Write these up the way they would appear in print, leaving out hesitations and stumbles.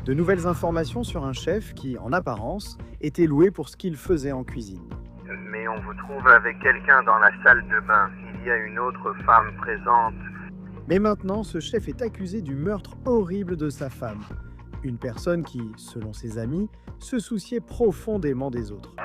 De nouvelles informations sur un chef qui, en apparence, était loué pour ce qu'il faisait en cuisine. Mais on vous trouve avec quelqu'un dans la salle de bain. Il y a une autre femme présente. Mais maintenant, ce chef est accusé du meurtre horrible de sa femme. Une personne qui, selon ses amis, se souciait profondément des autres.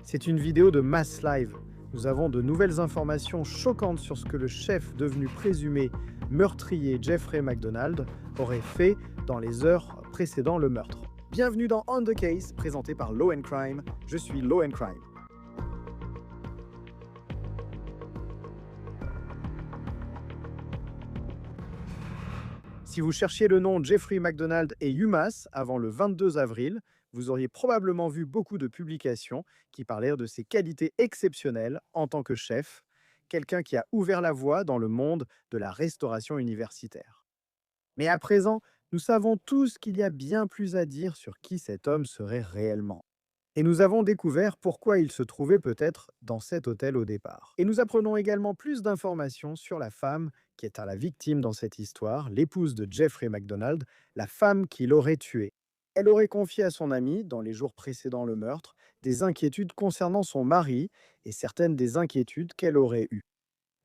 C'est une vidéo de Mass Live. Nous avons de nouvelles informations choquantes sur ce que le chef devenu présumé meurtrier Jeffrey MacDonald aurait fait dans les heures précédant le meurtre. Bienvenue dans On the Case, présenté par Law & Crime. Je suis Law & Crime. Si vous cherchiez le nom Jeffrey MacDonald et UMass avant le 22 avril, vous auriez probablement vu beaucoup de publications qui parlèrent de ses qualités exceptionnelles en tant que chef, quelqu'un qui a ouvert la voie dans le monde de la restauration universitaire. Mais à présent, nous savons tous qu'il y a bien plus à dire sur qui cet homme serait réellement. Et nous avons découvert pourquoi il se trouvait peut-être dans cet hôtel au départ. Et nous apprenons également plus d'informations sur la femme qui est à la victime dans cette histoire, l'épouse de Jeffrey MacDonald, la femme qui l'aurait tué. Elle aurait confié à son ami, dans les jours précédant le meurtre, des inquiétudes concernant son mari et certaines des inquiétudes qu'elle aurait eues.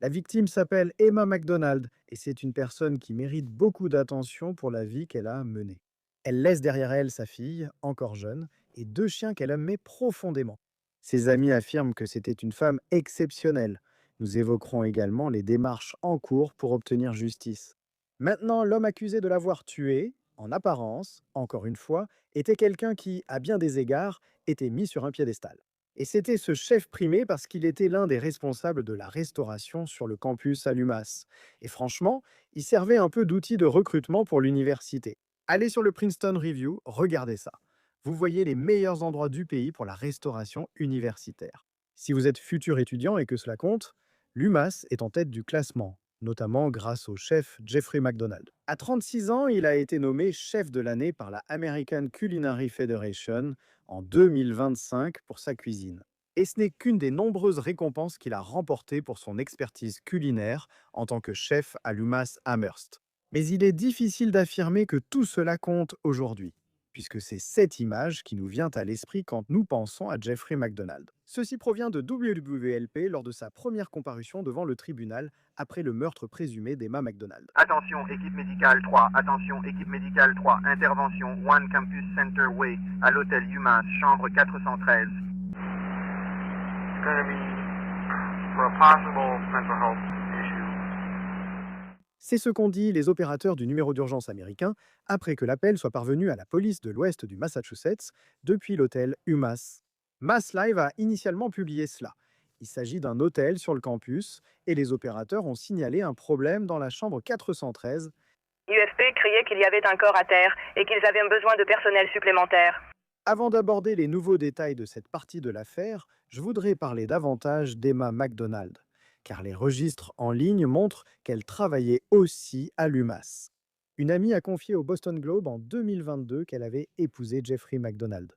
La victime s'appelle Emma MacDonald et c'est une personne qui mérite beaucoup d'attention pour la vie qu'elle a menée. Elle laisse derrière elle sa fille, encore jeune, et deux chiens qu'elle aimait profondément. Ses amis affirment que c'était une femme exceptionnelle. Nous évoquerons également les démarches en cours pour obtenir justice. Maintenant, l'homme accusé de l'avoir tuée, en apparence, encore une fois, était quelqu'un qui, à bien des égards, était mis sur un piédestal. Et c'était ce chef primé parce qu'il était l'un des responsables de la restauration sur le campus à l'UMass. Et franchement, il servait un peu d'outil de recrutement pour l'université. Allez sur le Princeton Review, regardez ça. Vous voyez les meilleurs endroits du pays pour la restauration universitaire. Si vous êtes futur étudiant et que cela compte, l'UMass est en tête du classement, notamment grâce au chef Jeffrey MacDonald. À 36 ans, il a été nommé chef de l'année par la American Culinary Federation en 2025 pour sa cuisine. Et ce n'est qu'une des nombreuses récompenses qu'il a remportées pour son expertise culinaire en tant que chef à l'UMass Amherst. Mais il est difficile d'affirmer que tout cela compte aujourd'hui, puisque c'est cette image qui nous vient à l'esprit quand nous pensons à Jeffrey MacDonald. Ceci provient de WWLP lors de sa première comparution devant le tribunal après le meurtre présumé d'Emma MacDonald. Attention, équipe médicale 3. Attention, équipe médicale 3. Intervention One Campus Center Way à l'hôtel UMass, chambre 413. It's going to be for a possible mental health issue. C'est ce qu'ont dit les opérateurs du numéro d'urgence américain après que l'appel soit parvenu à la police de l'ouest du Massachusetts depuis l'hôtel UMass. Mass Live a initialement publié cela. Il s'agit d'un hôtel sur le campus et les opérateurs ont signalé un problème dans la chambre 413. UFP criait qu'il y avait un corps à terre et qu'ils avaient besoin de personnel supplémentaire. Avant d'aborder les nouveaux détails de cette partie de l'affaire, je voudrais parler davantage d'Emma MacDonald, car les registres en ligne montrent qu'elle travaillait aussi à l'UMass. Une amie a confié au Boston Globe en 2022 qu'elle avait épousé Jeffrey MacDonald.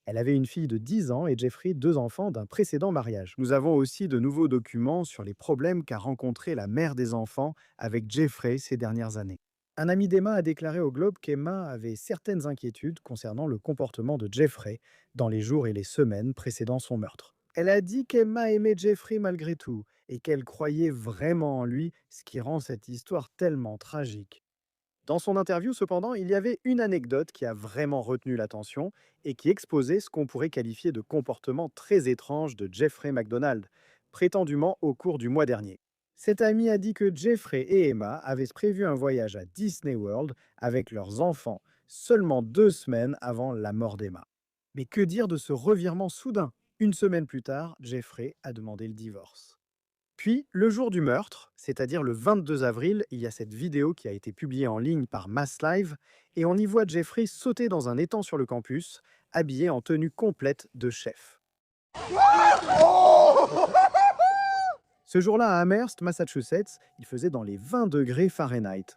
Elle avait une fille de 10 ans et Jeffrey 2 enfants d'un précédent mariage. Nous avons aussi de nouveaux documents sur les problèmes qu'a rencontrés la mère des enfants avec Jeffrey ces dernières années. Un ami d'Emma a déclaré au Globe qu'Emma avait certaines inquiétudes concernant le comportement de Jeffrey dans les jours et les semaines précédant son meurtre. Elle a dit qu'Emma aimait Jeffrey malgré tout et qu'elle croyait vraiment en lui, ce qui rend cette histoire tellement tragique. Dans son interview, cependant, il y avait une anecdote qui a vraiment retenu l'attention et qui exposait ce qu'on pourrait qualifier de comportement très étrange de Jeffrey MacDonald, prétendument au cours du mois dernier. Cet ami a dit que Jeffrey et Emma avaient prévu un voyage à Disney World avec leurs enfants seulement 2 semaines avant la mort d'Emma. Mais que dire de ce revirement soudain? Une semaine plus tard, Jeffrey a demandé le divorce. Puis, le jour du meurtre, c'est-à-dire le 22 avril, il y a cette vidéo qui a été publiée en ligne par Mass Live, et on y voit Jeffrey sauter dans un étang sur le campus, habillé en tenue complète de chef. Ce jour-là, à Amherst, Massachusetts, il faisait dans les 20 degrés Fahrenheit.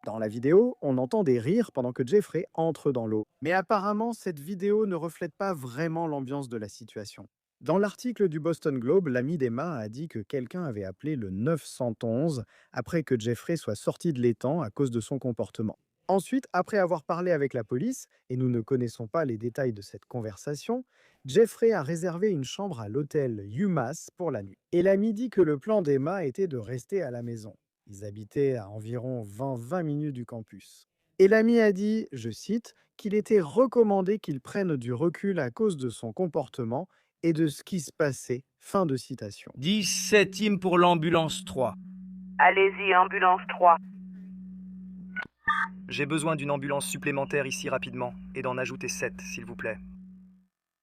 Dans la vidéo, on entend des rires pendant que Jeffrey entre dans l'eau. Mais apparemment, cette vidéo ne reflète pas vraiment l'ambiance de la situation. Dans l'article du Boston Globe, l'ami d'Emma a dit que quelqu'un avait appelé le 911 après que Jeffrey soit sorti de l'étang à cause de son comportement. Ensuite, après avoir parlé avec la police, et nous ne connaissons pas les détails de cette conversation, Jeffrey a réservé une chambre à l'hôtel UMass pour la nuit. Et l'ami dit que le plan d'Emma était de rester à la maison. Ils habitaient à environ 20 minutes du campus. Et l'ami a dit, je cite, qu'il était recommandé qu'il prenne du recul à cause de son comportement et de ce qui se passait. Fin de citation. 17e pour l'ambulance 3. Allez-y, ambulance 3. J'ai besoin d'une ambulance supplémentaire ici rapidement, et d'en ajouter 7, s'il vous plaît.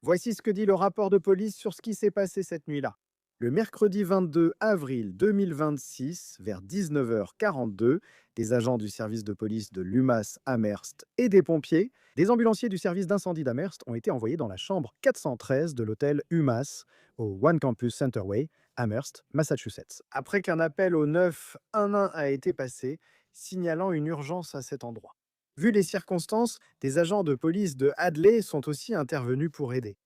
Voici ce que dit le rapport de police sur ce qui s'est passé cette nuit-là. Le mercredi 22 avril 2026, vers 19h42, des agents du service de police de l'UMass Amherst et des pompiers, des ambulanciers du service d'incendie d'Amherst ont été envoyés dans la chambre 413 de l'hôtel UMass au One Campus Centerway, Amherst, Massachusetts. Après qu'un appel au 911 a été passé, signalant une urgence à cet endroit. Vu les circonstances, des agents de police de Hadley sont aussi intervenus pour aider.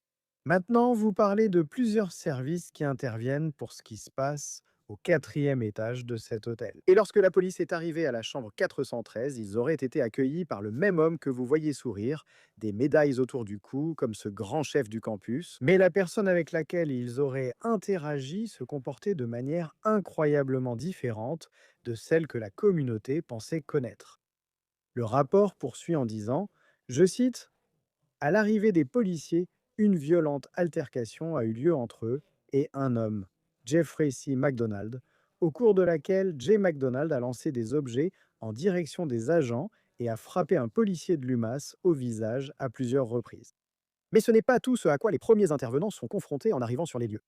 Maintenant, vous parlez de plusieurs services qui interviennent pour ce qui se passe au 4e étage de cet hôtel. Et lorsque la police est arrivée à la chambre 413, ils auraient été accueillis par le même homme que vous voyez sourire, des médailles autour du cou, comme ce grand chef du campus. Mais la personne avec laquelle ils auraient interagi se comportait de manière incroyablement différente de celle que la communauté pensait connaître. Le rapport poursuit en disant, je cite, à l'arrivée des policiers, une violente altercation a eu lieu entre eux et un homme, Jeffrey C. McDonald, au cours de laquelle Jay McDonald a lancé des objets en direction des agents et a frappé un policier de l'UMass au visage à plusieurs reprises. Mais ce n'est pas tout ce à quoi les premiers intervenants sont confrontés en arrivant sur les lieux.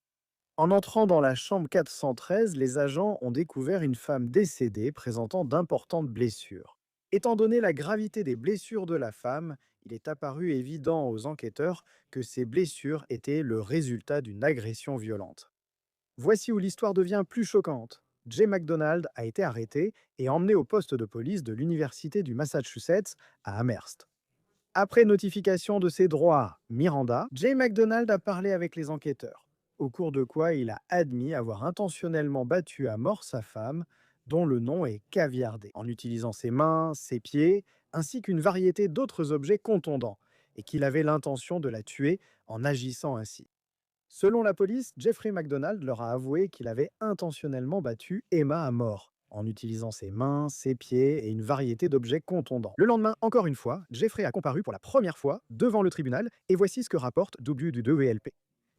En entrant dans la chambre 413, les agents ont découvert une femme décédée présentant d'importantes blessures. Étant donné la gravité des blessures de la femme, il est apparu évident aux enquêteurs que ces blessures étaient le résultat d'une agression violente. Voici où l'histoire devient plus choquante. Jay McDonald a été arrêté et emmené au poste de police de l'Université du Massachusetts à Amherst. Après notification de ses droits Miranda, Jay McDonald a parlé avec les enquêteurs, au cours de quoi il a admis avoir intentionnellement battu à mort sa femme, dont le nom est caviardé, en utilisant ses mains, ses pieds, ainsi qu'une variété d'autres objets contondants, et qu'il avait l'intention de la tuer en agissant ainsi. Selon la police, Jeffrey McDonald leur a avoué qu'il avait intentionnellement battu Emma à mort, en utilisant ses mains, ses pieds et une variété d'objets contondants. Le lendemain, encore une fois, Jeffrey a comparu pour la première fois devant le tribunal, et voici ce que rapporte WD2VLP.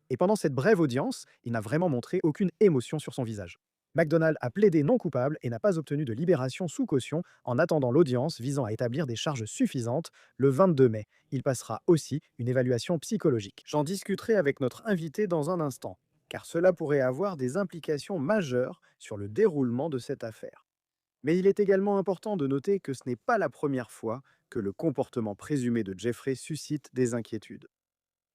Et pendant cette brève audience, il n'a vraiment montré aucune émotion sur son visage. McDonald a plaidé non coupable et n'a pas obtenu de libération sous caution en attendant l'audience visant à établir des charges suffisantes le 22 mai. Il passera aussi une évaluation psychologique. J'en discuterai avec notre invité dans un instant, car cela pourrait avoir des implications majeures sur le déroulement de cette affaire. Mais il est également important de noter que ce n'est pas la première fois que le comportement présumé de Jeffrey suscite des inquiétudes.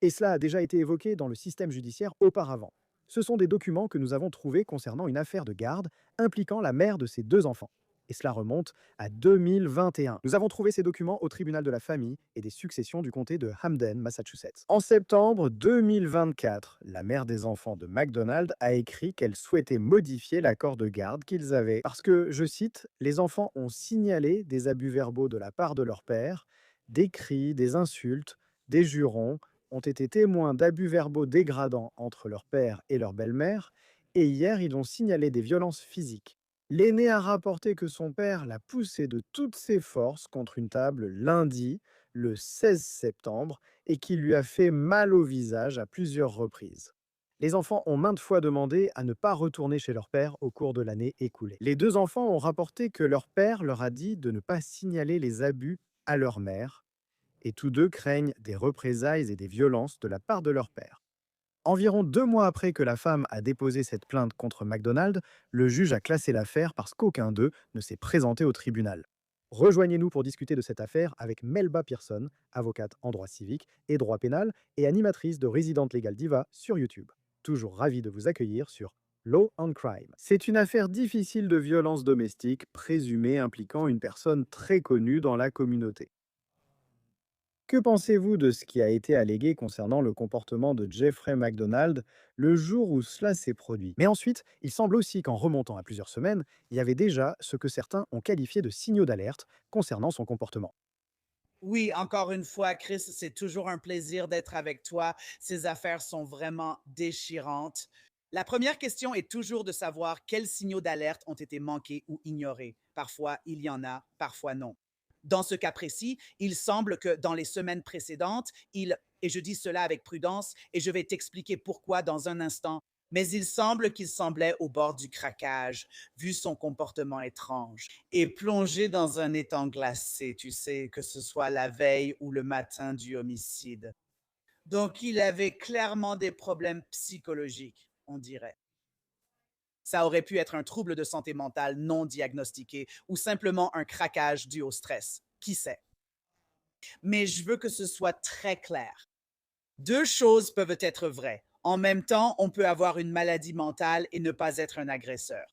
Et cela a déjà été évoqué dans le système judiciaire auparavant. Ce sont des documents que nous avons trouvés concernant une affaire de garde impliquant la mère de ses 2 enfants. Et cela remonte à 2021. Nous avons trouvé ces documents au tribunal de la famille et des successions du comté de Hamden, Massachusetts. En septembre 2024, la mère des enfants de McDonald a écrit qu'elle souhaitait modifier l'accord de garde qu'ils avaient parce que, je cite, les enfants ont signalé des abus verbaux de la part de leur père, des cris, des insultes, des jurons, ont été témoins d'abus verbaux dégradants entre leur père et leur belle-mère, et hier, ils ont signalé des violences physiques. L'aîné a rapporté que son père l'a poussé de toutes ses forces contre une table lundi, le 16 septembre, et qu'il lui a fait mal au visage à plusieurs reprises. Les enfants ont maintes fois demandé à ne pas retourner chez leur père au cours de l'année écoulée. Les 2 enfants ont rapporté que leur père leur a dit de ne pas signaler les abus à leur mère, et tous 2 craignent des représailles et des violences de la part de leur père. Environ 2 mois après que la femme a déposé cette plainte contre McDonald, le juge a classé l'affaire parce qu'aucun d'eux ne s'est présenté au tribunal. Rejoignez-nous pour discuter de cette affaire avec Melba Pearson, avocate en droit civique et droit pénal et animatrice de Resident Legal Diva sur YouTube. Toujours ravi de vous accueillir sur Law and Crime. C'est une affaire difficile de violence domestique présumée impliquant une personne très connue dans la communauté. Que pensez-vous de ce qui a été allégué concernant le comportement de Jeffrey MacDonald le jour où cela s'est produit? Mais ensuite, il semble aussi qu'en remontant à plusieurs semaines, il y avait déjà ce que certains ont qualifié de signaux d'alerte concernant son comportement. Oui, encore une fois, Chris, c'est toujours un plaisir d'être avec toi. Ces affaires sont vraiment déchirantes. La première question est toujours de savoir quels signaux d'alerte ont été manqués ou ignorés. Parfois, il y en a, parfois non. Dans ce cas précis, il semble que dans les semaines précédentes, et je dis cela avec prudence, et je vais t'expliquer pourquoi dans un instant, mais il semble qu'il semblait au bord du craquage, vu son comportement étrange, et plongé dans un étang glacé, tu sais, que ce soit la veille ou le matin du homicide. Donc, il avait clairement des problèmes psychologiques, on dirait. Ça aurait pu être un trouble de santé mentale non diagnostiqué ou simplement un craquage dû au stress. Qui sait? Mais je veux que ce soit très clair. Deux choses peuvent être vraies. En même temps, on peut avoir une maladie mentale et ne pas être un agresseur.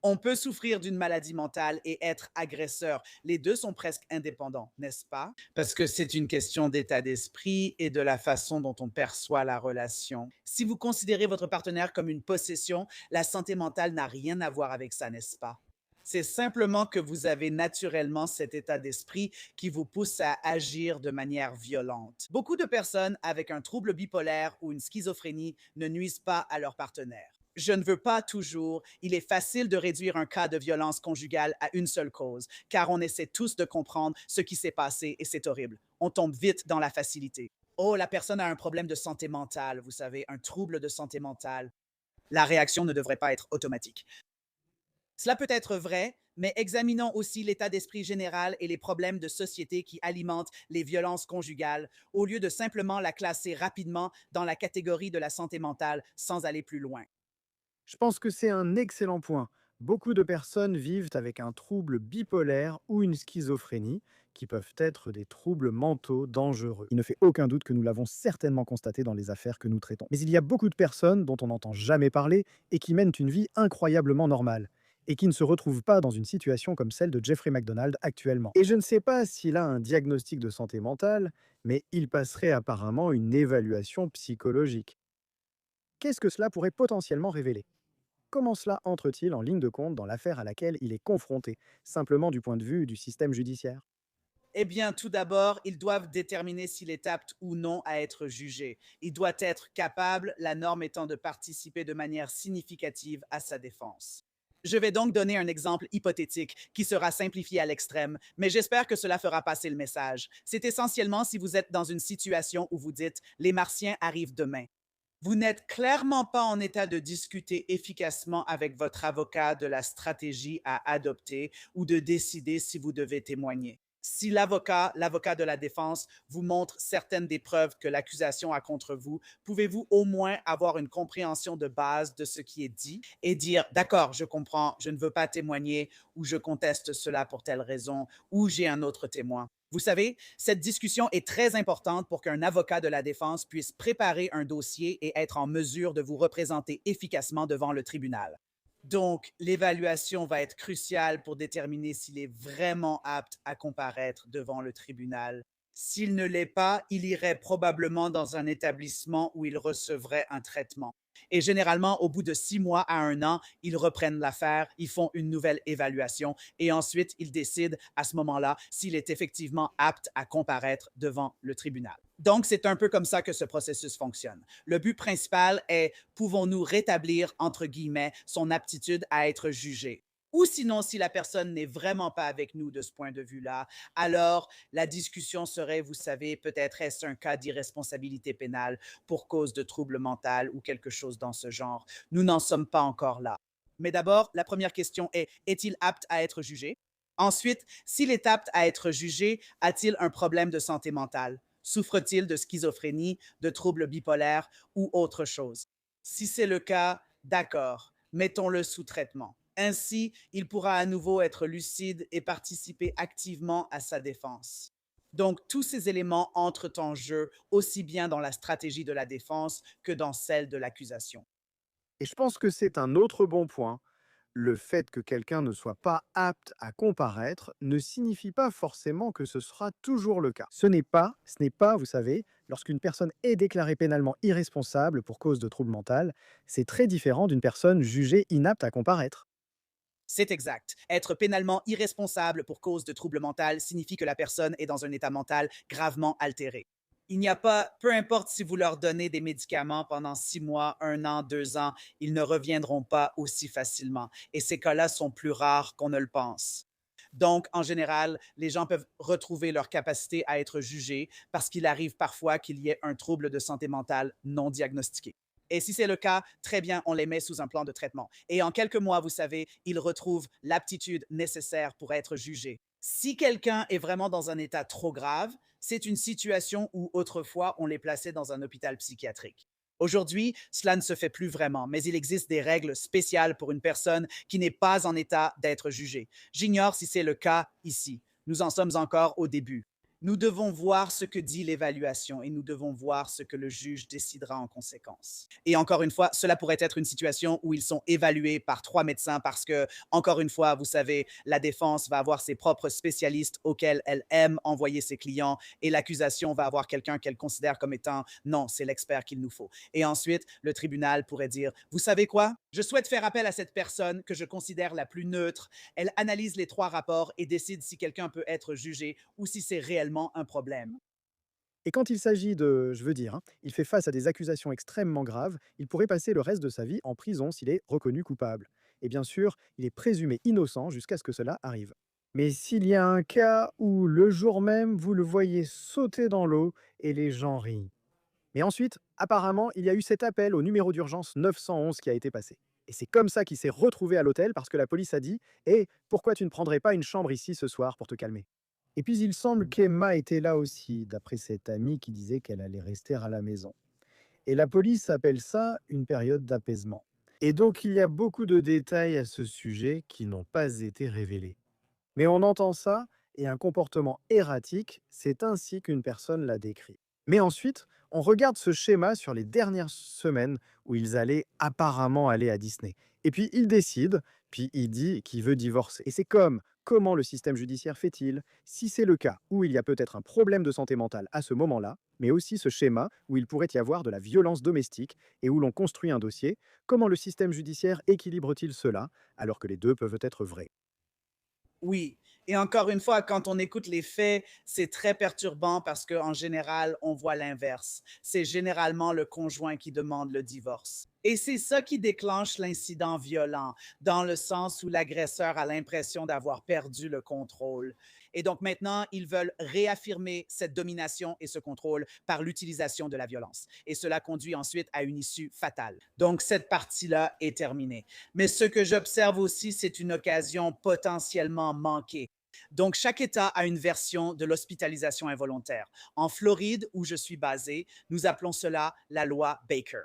On peut souffrir d'une maladie mentale et être agresseur. Les deux sont presque indépendants, n'est-ce pas? Parce que c'est une question d'état d'esprit et de la façon dont on perçoit la relation. Si vous considérez votre partenaire comme une possession, la santé mentale n'a rien à voir avec ça, n'est-ce pas? C'est simplement que vous avez naturellement cet état d'esprit qui vous pousse à agir de manière violente. Beaucoup de personnes avec un trouble bipolaire ou une schizophrénie ne nuisent pas à leur partenaire. Je ne veux pas toujours. Il est facile de réduire un cas de violence conjugale à une seule cause, car on essaie tous de comprendre ce qui s'est passé et c'est horrible. On tombe vite dans la facilité. Oh, la personne a un problème de santé mentale, vous savez, un trouble de santé mentale. La réaction ne devrait pas être automatique. Cela peut être vrai, mais examinons aussi l'état d'esprit général et les problèmes de société qui alimentent les violences conjugales, au lieu de simplement la classer rapidement dans la catégorie de la santé mentale sans aller plus loin. Je pense que c'est un excellent point. Beaucoup de personnes vivent avec un trouble bipolaire ou une schizophrénie, qui peuvent être des troubles mentaux dangereux. Il ne fait aucun doute que nous l'avons certainement constaté dans les affaires que nous traitons. Mais il y a beaucoup de personnes dont on n'entend jamais parler et qui mènent une vie incroyablement normale et qui ne se retrouvent pas dans une situation comme celle de Jeffrey MacDonald actuellement. Et je ne sais pas s'il a un diagnostic de santé mentale, mais il passerait apparemment une évaluation psychologique. Qu'est-ce que cela pourrait potentiellement révéler? Comment cela entre-t-il en ligne de compte dans l'affaire à laquelle il est confronté, simplement du point de vue du système judiciaire? Eh bien, tout d'abord, ils doivent déterminer s'il est apte ou non à être jugé. Il doit être capable, la norme étant de participer de manière significative à sa défense. Je vais donc donner un exemple hypothétique qui sera simplifié à l'extrême, mais j'espère que cela fera passer le message. C'est essentiellement si vous êtes dans une situation où vous dites les Martiens arrivent demain. Vous n'êtes clairement pas en état de discuter efficacement avec votre avocat de la stratégie à adopter ou de décider si vous devez témoigner. Si l'avocat de la défense, vous montre certaines des preuves que l'accusation a contre vous, pouvez-vous au moins avoir une compréhension de base de ce qui est dit et dire, d'accord, je comprends, je ne veux pas témoigner ou je conteste cela pour telle raison ou j'ai un autre témoin. Vous savez, cette discussion est très importante pour qu'un avocat de la défense puisse préparer un dossier et être en mesure de vous représenter efficacement devant le tribunal. Donc, l'évaluation va être cruciale pour déterminer s'il est vraiment apte à comparaître devant le tribunal. S'il ne l'est pas, il irait probablement dans un établissement où il recevrait un traitement. Et généralement, au bout de 6 mois à 1 an, ils reprennent l'affaire, ils font une nouvelle évaluation et ensuite ils décident à ce moment-là s'il est effectivement apte à comparaître devant le tribunal. Donc, c'est un peu comme ça que ce processus fonctionne. Le but principal est, pouvons-nous rétablir, entre guillemets, son aptitude à être jugé? Ou sinon, si la personne n'est vraiment pas avec nous de ce point de vue-là, alors la discussion serait, vous savez, peut-être est-ce un cas d'irresponsabilité pénale pour cause de trouble mental ou quelque chose dans ce genre. Nous n'en sommes pas encore là. Mais d'abord, la première question est-il apte à être jugé? Ensuite, s'il est apte à être jugé, a-t-il un problème de santé mentale? Souffre-t-il de schizophrénie, de troubles bipolaires ou autre chose? Si c'est le cas, d'accord, mettons-le sous traitement. Ainsi, il pourra à nouveau être lucide et participer activement à sa défense. Donc, tous ces éléments entrent en jeu aussi bien dans la stratégie de la défense que dans celle de l'accusation. Et je pense que c'est un autre bon point. Le fait que quelqu'un ne soit pas apte à comparaître ne signifie pas forcément que ce sera toujours le cas. Ce n'est pas, vous savez, lorsqu'une personne est déclarée pénalement irresponsable pour cause de trouble mental, c'est très différent d'une personne jugée inapte à comparaître. C'est exact. Être pénalement irresponsable pour cause de trouble mental signifie que la personne est dans un état mental gravement altéré. Il n'y a pas, peu importe si vous leur donnez des médicaments pendant 6 mois, 1 an, 2 ans, ils ne reviendront pas aussi facilement. Et ces cas-là sont plus rares qu'on ne le pense. Donc, en général, les gens peuvent retrouver leur capacité à être jugés parce qu'il arrive parfois qu'il y ait un trouble de santé mentale non diagnostiqué. Et si c'est le cas, très bien, on les met sous un plan de traitement. Et en quelques mois, vous savez, ils retrouvent l'aptitude nécessaire pour être jugés. Si quelqu'un est vraiment dans un état trop grave, c'est une situation où autrefois on les plaçait dans un hôpital psychiatrique. Aujourd'hui, cela ne se fait plus vraiment, mais il existe des règles spéciales pour une personne qui n'est pas en état d'être jugée. J'ignore si c'est le cas ici. Nous en sommes encore au début. Nous devons voir ce que dit l'évaluation et nous devons voir ce que le juge décidera en conséquence. Et encore une fois, cela pourrait être une situation où ils sont évalués par 3 médecins parce que, encore une fois, vous savez, la défense va avoir ses propres spécialistes auxquels elle aime envoyer ses clients et l'accusation va avoir quelqu'un qu'elle considère comme étant non, c'est l'expert qu'il nous faut. Et ensuite, le tribunal pourrait dire, vous savez quoi? Je souhaite faire appel à cette personne que je considère la plus neutre. Elle analyse les 3 rapports et décide si quelqu'un peut être jugé ou si c'est réellement un problème. Et quand il s'agit de, je veux dire, hein, il fait face à des accusations extrêmement graves, il pourrait passer le reste de sa vie en prison s'il est reconnu coupable. Et bien sûr, il est présumé innocent jusqu'à ce que cela arrive. Mais s'il y a un cas où le jour même, vous le voyez sauter dans l'eau et les gens rient. Mais ensuite, apparemment, il y a eu cet appel au numéro d'urgence 911 qui a été passé. Et c'est comme ça qu'il s'est retrouvé à l'hôtel parce que la police a dit: «Eh, pourquoi tu ne prendrais pas une chambre ici ce soir pour te calmer?» Et puis il semble qu'Emma était là aussi, d'après cette amie qui disait qu'elle allait rester à la maison. Et la police appelle ça une période d'apaisement. Et donc il y a beaucoup de détails à ce sujet qui n'ont pas été révélés. Mais on entend ça, et un comportement erratique, c'est ainsi qu'une personne l'a décrit. Mais ensuite, on regarde ce schéma sur les dernières semaines où ils allaient apparemment aller à Disney. Et puis il décide, puis il dit qu'il veut divorcer. Et c'est comme, comment le système judiciaire fait-il? Si c'est le cas où il y a peut-être un problème de santé mentale à ce moment-là, mais aussi ce schéma où il pourrait y avoir de la violence domestique et où l'on construit un dossier, comment le système judiciaire équilibre-t-il cela alors que les deux peuvent être vrais? Oui. Et encore une fois, quand on écoute les faits, c'est très perturbant parce qu'en général, on voit l'inverse. C'est généralement le conjoint qui demande le divorce. Et c'est ça qui déclenche l'incident violent, dans le sens où l'agresseur a l'impression d'avoir perdu le contrôle. Et donc maintenant, ils veulent réaffirmer cette domination et ce contrôle par l'utilisation de la violence. Et cela conduit ensuite à une issue fatale. Donc cette partie-là est terminée. Mais ce que j'observe aussi, c'est une occasion potentiellement manquée. Donc, chaque État a une version de l'hospitalisation involontaire. En Floride, où je suis basé, nous appelons cela la loi Baker.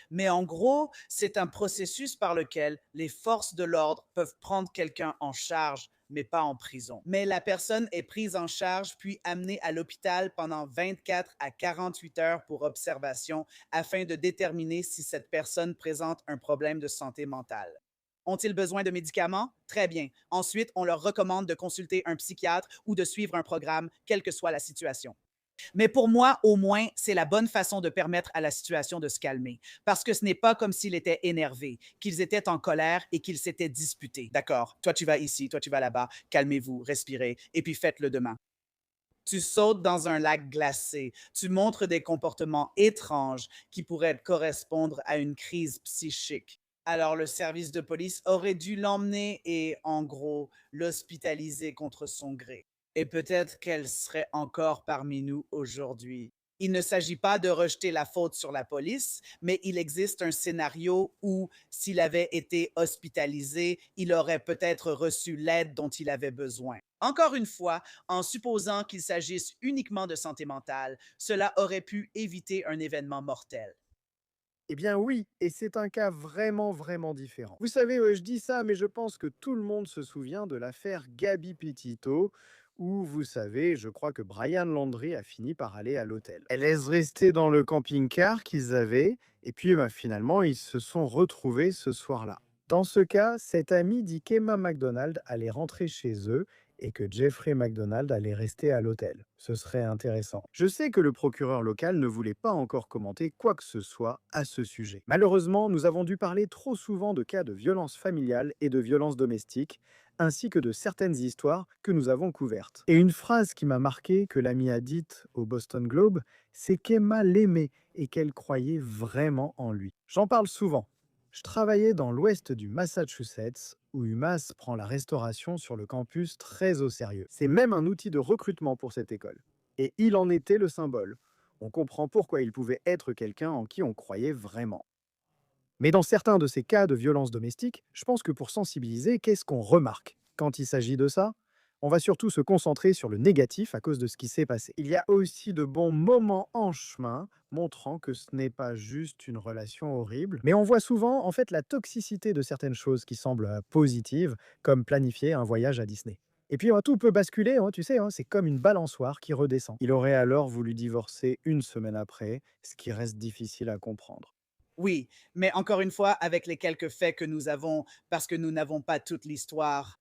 Mais en gros, c'est un processus par lequel les forces de l'ordre peuvent prendre quelqu'un en charge, mais pas en prison. Mais la personne est prise en charge puis amenée à l'hôpital pendant 24 à 48 heures pour observation afin de déterminer si cette personne présente un problème de santé mentale. Ont-ils besoin de médicaments? Très bien. Ensuite, on leur recommande de consulter un psychiatre ou de suivre un programme, quelle que soit la situation. Mais pour moi, au moins, c'est la bonne façon de permettre à la situation de se calmer. Parce que ce n'est pas comme s'ils étaient énervés, qu'ils étaient en colère et qu'ils s'étaient disputés. D'accord, toi tu vas ici, toi tu vas là-bas, calmez-vous, respirez, et puis faites-le demain. Tu sautes dans un lac glacé, tu montres des comportements étranges qui pourraient correspondre à une crise psychique. Alors le service de police aurait dû l'emmener et, en gros, l'hospitaliser contre son gré. Et peut-être qu'elle serait encore parmi nous aujourd'hui. Il ne s'agit pas de rejeter la faute sur la police, mais il existe un scénario où, s'il avait été hospitalisé, il aurait peut-être reçu l'aide dont il avait besoin. Encore une fois, en supposant qu'il s'agisse uniquement de santé mentale, cela aurait pu éviter un événement mortel. Eh bien oui, et c'est un cas vraiment, vraiment différent. Vous savez, je dis ça, mais je pense que tout le monde se souvient de l'affaire Gabi Petito, où, vous savez, je crois que Brian Landry a fini par aller à l'hôtel. Elle laisse rester dans le camping-car qu'ils avaient, et puis finalement, ils se sont retrouvés ce soir-là. Dans ce cas, cet ami dit qu'Emma McDonald allait rentrer chez eux et que Jeffrey McDonald allait rester à l'hôtel. Ce serait intéressant. Je sais que le procureur local ne voulait pas encore commenter quoi que ce soit à ce sujet. Malheureusement, nous avons dû parler trop souvent de cas de violence familiale et de violence domestique, ainsi que de certaines histoires que nous avons couvertes. Et une phrase qui m'a marqué, que l'ami a dite au Boston Globe, c'est qu'Emma l'aimait et qu'elle croyait vraiment en lui. J'en parle souvent. Je travaillais dans l'ouest du Massachusetts, où UMass prend la restauration sur le campus très au sérieux. C'est même un outil de recrutement pour cette école. Et il en était le symbole. On comprend pourquoi il pouvait être quelqu'un en qui on croyait vraiment. Mais dans certains de ces cas de violence domestique, je pense que pour sensibiliser, qu'est-ce qu'on remarque quand il s'agit de ça? On va surtout se concentrer sur le négatif à cause de ce qui s'est passé. Il y a aussi de bons moments en chemin, montrant que ce n'est pas juste une relation horrible, mais on voit souvent en fait la toxicité de certaines choses qui semblent positives, comme planifier un voyage à Disney. Et puis tout peut basculer, tu sais, c'est comme une balançoire qui redescend. Il aurait alors voulu divorcer une semaine après, ce qui reste difficile à comprendre. Oui, mais encore une fois, avec les quelques faits que nous avons, parce que nous n'avons pas toute l'histoire.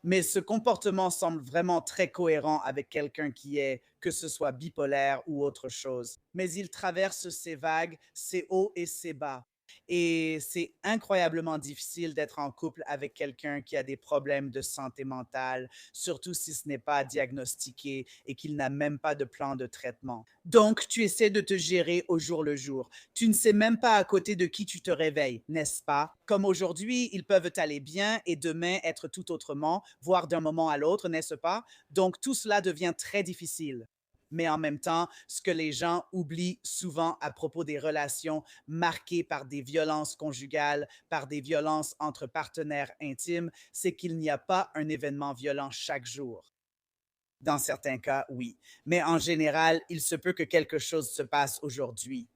Mais ce comportement semble vraiment très cohérent avec quelqu'un qui est, que ce soit bipolaire ou autre chose. Mais il traverse ces vagues, ces hauts et ces bas. Et c'est incroyablement difficile d'être en couple avec quelqu'un qui a des problèmes de santé mentale, surtout si ce n'est pas diagnostiqué et qu'il n'a même pas de plan de traitement. Donc, tu essaies de te gérer au jour le jour. Tu ne sais même pas à côté de qui tu te réveilles, n'est-ce pas? Comme aujourd'hui, ils peuvent aller bien et demain être tout autrement, voire d'un moment à l'autre, n'est-ce pas? Donc, tout cela devient très difficile. Mais en même temps, ce que les gens oublient souvent à propos des relations marquées par des violences conjugales, par des violences entre partenaires intimes, c'est qu'il n'y a pas un événement violent chaque jour. Dans certains cas, oui. Mais en général, il se peut que quelque chose se passe aujourd'hui.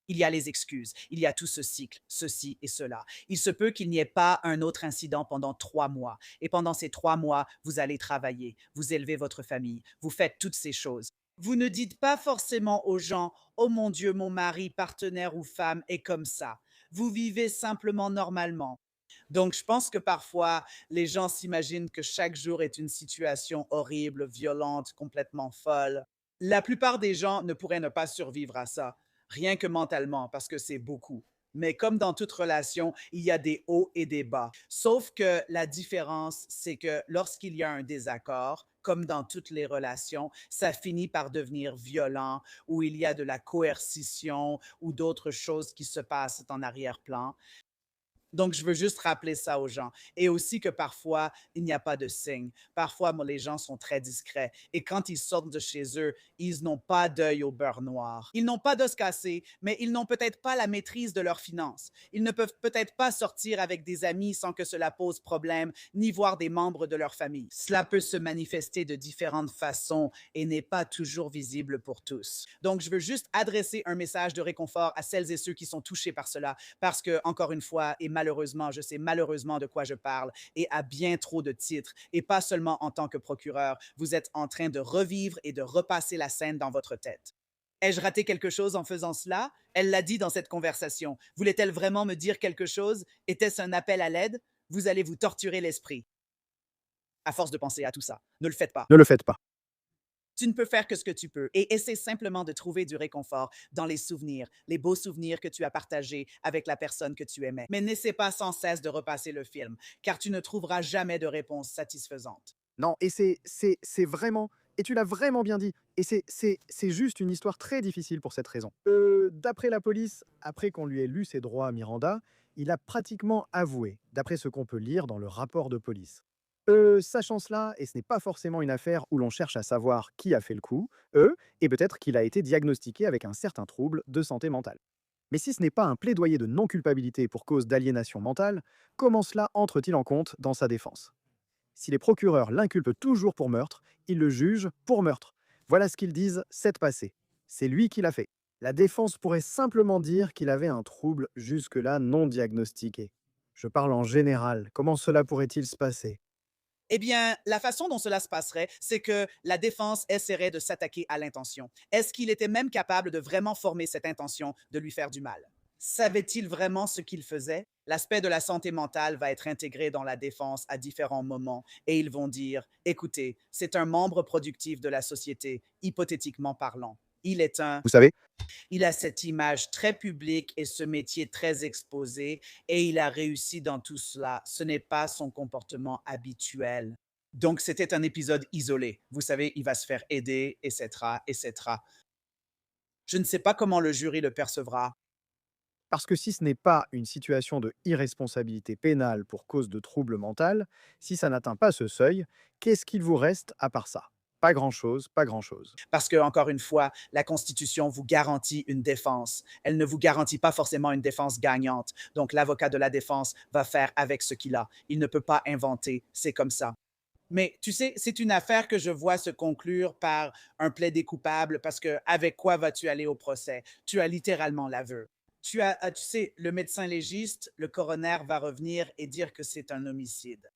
Il y a les excuses, il y a tout ce cycle, ceci et cela. Il se peut qu'il n'y ait pas un autre incident pendant 3 mois. Et pendant ces 3 mois, vous allez travailler, vous élevez votre famille, vous faites toutes ces choses. Vous ne dites pas forcément aux gens, oh mon Dieu, mon mari, partenaire ou femme est comme ça. Vous vivez simplement normalement. Donc, je pense que parfois, les gens s'imaginent que chaque jour est une situation horrible, violente, complètement folle. La plupart des gens ne pourraient ne pas survivre à ça, rien que mentalement, parce que c'est beaucoup. Mais comme dans toute relation, il y a des hauts et des bas. Sauf que la différence, c'est que lorsqu'il y a un désaccord, comme dans toutes les relations, ça finit par devenir violent, où il y a de la coercition ou d'autres choses qui se passent en arrière-plan. Donc, je veux juste rappeler ça aux gens. Et aussi que parfois, il n'y a pas de signe. Parfois, les gens sont très discrets. Et quand ils sortent de chez eux, ils n'ont pas d'œil au beurre noir. Ils n'ont pas d'os cassé, mais ils n'ont peut-être pas la maîtrise de leurs finances. Ils ne peuvent peut-être pas sortir avec des amis sans que cela pose problème, ni voir des membres de leur famille. Cela peut se manifester de différentes façons et n'est pas toujours visible pour tous. Donc, je veux juste adresser un message de réconfort à celles et ceux qui sont touchés par cela, parce que, encore une fois, et malheureusement, je sais malheureusement de quoi je parle, et à bien trop de titres, et pas seulement en tant que procureur, vous êtes en train de revivre et de repasser la scène dans votre tête. Ai-je raté quelque chose en faisant cela? Elle l'a dit dans cette conversation. Voulait-elle vraiment me dire quelque chose? Était-ce un appel à l'aide? Vous allez vous torturer l'esprit. À force de penser à tout ça, ne le faites pas. Ne le faites pas. Tu ne peux faire que ce que tu peux et essaie simplement de trouver du réconfort dans les souvenirs, les beaux souvenirs que tu as partagés avec la personne que tu aimais. Mais n'essaie pas sans cesse de repasser le film, car tu ne trouveras jamais de réponse satisfaisante. Non, et c'est vraiment, et tu l'as vraiment bien dit, et c'est juste une histoire très difficile pour cette raison. D'après la police, après qu'on lui ait lu ses droits à Miranda, il a pratiquement avoué, d'après ce qu'on peut lire dans le rapport de police. Sachant cela, et ce n'est pas forcément une affaire où l'on cherche à savoir qui a fait le coup, et peut-être qu'il a été diagnostiqué avec un certain trouble de santé mentale. Mais si ce n'est pas un plaidoyer de non-culpabilité pour cause d'aliénation mentale, comment cela entre-t-il en compte dans sa défense? Si les procureurs l'inculpent toujours pour meurtre, ils le jugent pour meurtre. Voilà ce qu'ils disent cette passée. C'est lui qui l'a fait. La défense pourrait simplement dire qu'il avait un trouble jusque-là non diagnostiqué. Je parle en général. Comment cela pourrait-il se passer? Eh bien, la façon dont cela se passerait, c'est que la défense essaierait de s'attaquer à l'intention. Est-ce qu'il était même capable de vraiment former cette intention de lui faire du mal? Savait-il vraiment ce qu'il faisait? L'aspect de la santé mentale va être intégré dans la défense à différents moments et ils vont dire, écoutez, c'est un membre productif de la société, hypothétiquement parlant. Vous savez, Il a cette image très publique et ce métier très exposé et il a réussi dans tout cela. Ce n'est pas son comportement habituel. Donc, c'était un épisode isolé. Vous savez, il va se faire aider, etc., etc. Je ne sais pas comment le jury le percevra. parce que si ce n'est pas une situation de irresponsabilité pénale pour cause de trouble mental, si ça n'atteint pas ce seuil, qu'est-ce qu'il vous reste à part ça? Pas grand-chose, pas grand-chose. Parce que, encore une fois, la Constitution vous garantit une défense. Elle ne vous garantit pas forcément une défense gagnante. Donc, l'avocat de la défense va faire avec ce qu'il a. Il ne peut pas inventer. C'est comme ça. Mais tu sais, c'est une affaire que je vois se conclure par un plaidé coupable parce que avec quoi vas-tu aller au procès? Tu as littéralement l'aveu. Tu sais, le médecin légiste, le coroner va revenir et dire que c'est un homicide.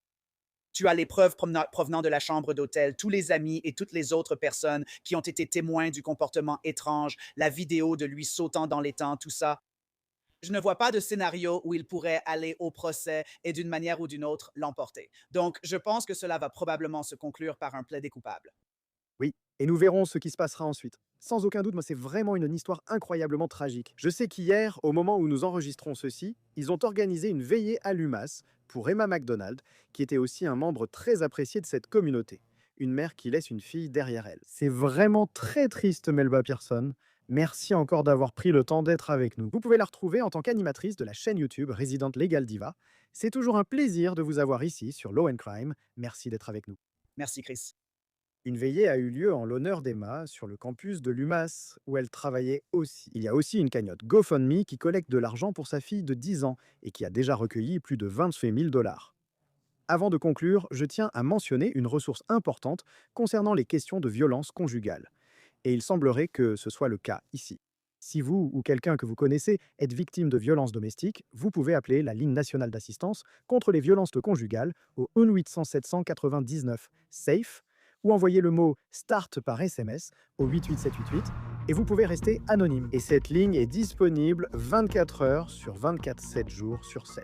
Tu as les preuves provenant de la chambre d'hôtel, tous les amis et toutes les autres personnes qui ont été témoins du comportement étrange, la vidéo de lui sautant dans les temps, tout ça. Je ne vois pas de scénario où il pourrait aller au procès et d'une manière ou d'une autre l'emporter. Donc, je pense que cela va probablement se conclure par un plaidé coupable. Oui, et nous verrons ce qui se passera ensuite. Sans aucun doute, moi, c'est vraiment une histoire incroyablement tragique. Je sais qu'hier, au moment où nous enregistrons ceci, ils ont organisé une veillée à l'UMass pour Emma McDonald, qui était aussi un membre très apprécié de cette communauté. Une mère qui laisse une fille derrière elle. C'est vraiment très triste, Melba Pearson. Merci encore d'avoir pris le temps d'être avec nous. Vous pouvez la retrouver en tant qu'animatrice de la chaîne YouTube Resident Legal Diva. C'est toujours un plaisir de vous avoir ici sur Law and Crime. Merci d'être avec nous. Merci, Chris. Une veillée a eu lieu en l'honneur d'Emma sur le campus de l'UMass, où elle travaillait aussi. Il y a aussi une cagnotte GoFundMe qui collecte de l'argent pour sa fille de 10 ans et qui a déjà recueilli plus de 28 000 $. Avant de conclure, je tiens à mentionner une ressource importante concernant les questions de violence conjugale. Et il semblerait que ce soit le cas ici. Si vous ou quelqu'un que vous connaissez êtes victime de violences domestiques, vous pouvez appeler la ligne nationale d'assistance contre les violences conjugales au 1 800 799 SAFE ou envoyer le mot START par SMS au 88788 et vous pouvez rester anonyme. Et cette ligne est disponible 24 heures sur 24, 7 jours sur 7.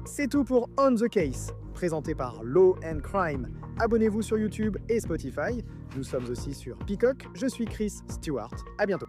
C'est tout pour On the Case, présenté par Law and Crime. Abonnez-vous sur YouTube et Spotify. Nous sommes aussi sur Peacock. Je suis Chris Stewart. À bientôt.